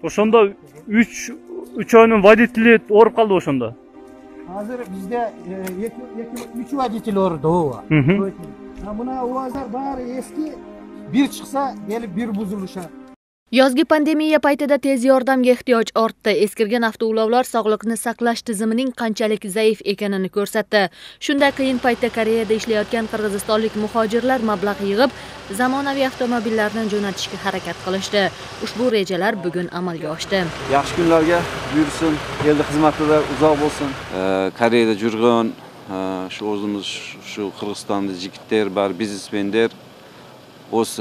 Ошондо 3 oyunun водители ооруп калды ошондо. Hazır bizde 3 водитель orada o var. Buna uvazlar bari eski bir çıksa gelip bir buzuluşa. Yozgi pandemiya paytida tez yordamga ehtiyoj ortdi. Eskirgan avtoulovlar sog'liqni saqlash tizimining qanchalik zaif ekanini ko'rsatdi. Shunday qiyin paytda Koreyada ishlayotgan qirg'izistonlik muhojirlar mablag' yig'ib, zamonaviy avtomobillarni jo'natishga harakat qilishdi. Ushbu rejalar bugun amalga oshdi. Yaxshi kunlarga buyursin, elda xizmatida uzoq bo'lsin. Koreyada jurg'on shu o'zimiz shu Qirg'izistonda yigitlar bor, biznesmenlar o'z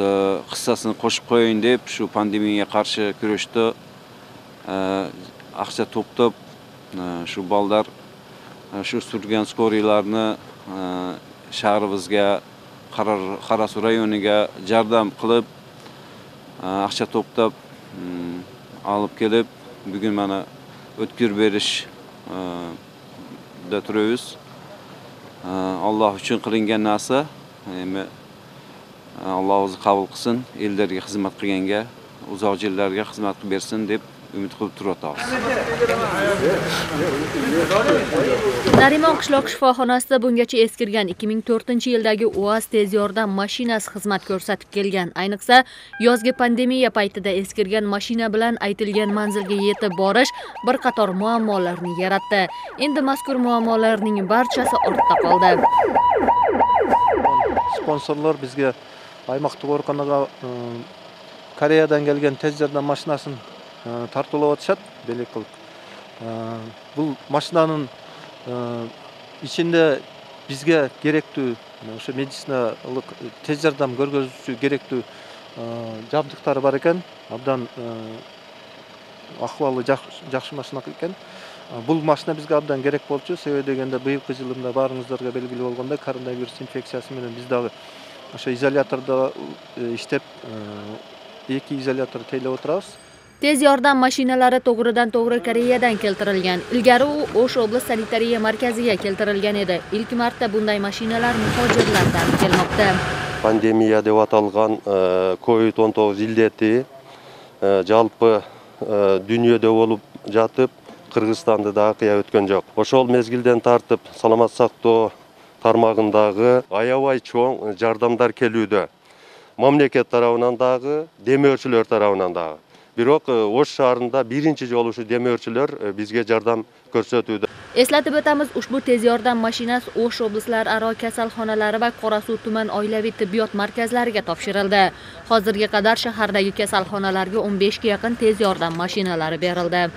hissasini qo'shib qo'ying deb shu pandemiyaga qarshi kurashdi. Aqcha to'plab shu ballar shu surgan skorilarni shahrimizga Qarasu rayoniga yordam qilib aqcha to'plab olib kelib bugun mana o'tkir berish da turibmiz. Alloh uchun qilingan narsa Allah o'zi qabul qilsin, ellarga xizmat qilganga, uzoq yillarga xizmat qilib bersin deb umid qilib turibmiz. Narimon qishloq shifoxonasida bungacha eskirgan 2004-yildagi UAZ tez yordam mashinasi xizmat ko'rsatib kelgan. Ayniqsa, yozgi pandemiya paytida eskirgan mashina bilan aytilgan manzilga yetib borish bir qator muammolarni yaratdi. Endi mazkur muammolarning barchasi ortda qoldi. Sponsorlar bizga аймақтық orqanaga Koreyadan kelgan tez yordam mashinasini tartılab atışat belek qilib. Bu mashinanın içinde bizge gerekli o'sha meditsinalik tez yordam көргөзүүчү gerekli жабдыктары бар ekan. Abdan ahvali жақсы машина ekan. Бұл машина bizge abdan gerek болчу. Себеби дегенде быйылкы жылында барыңыздарга белгилүү болгондой коронавирус инфекциясы менен биз дагы ошо изоляторда иштеп, эки изолятор тейлеп отурабыз. Tez yordam mashinalari to'g'ridan-to'g'ri Koreyadan keltirilgan. Ilgari u O'sh oblast sanitariya markaziga keltirilgan edi. İlk marta bunday mashinalar muhojirlardan kelmoqda. Pandemiya deb atalgan COVID-19 illeti жалпы dunyoda bo'lib жатып, Qirg'izistonda da qiya o'tgan joq. Ошол mezgilden tartib salomat saqtоо tarmagındagı ayabay çoğun jardamlar kelүүдө. Mamleket tarafından dagı, demörçüler tarafından dagı. Бирок O'sh shahrында birinchi жолу shu demörçüler bizga jardam ko'rsatuvdi. Eslatib o'tamiz, ushbu tez yordam mashinasi O'sh oblastlararo kasalxonalari va Qorasuv tuman oilaviy tibbiyot markazlariga topshirildi. Hozirga qadar shahardagi kasalxonalarga 15 ga yaqin tez yordam mashinalari berildi.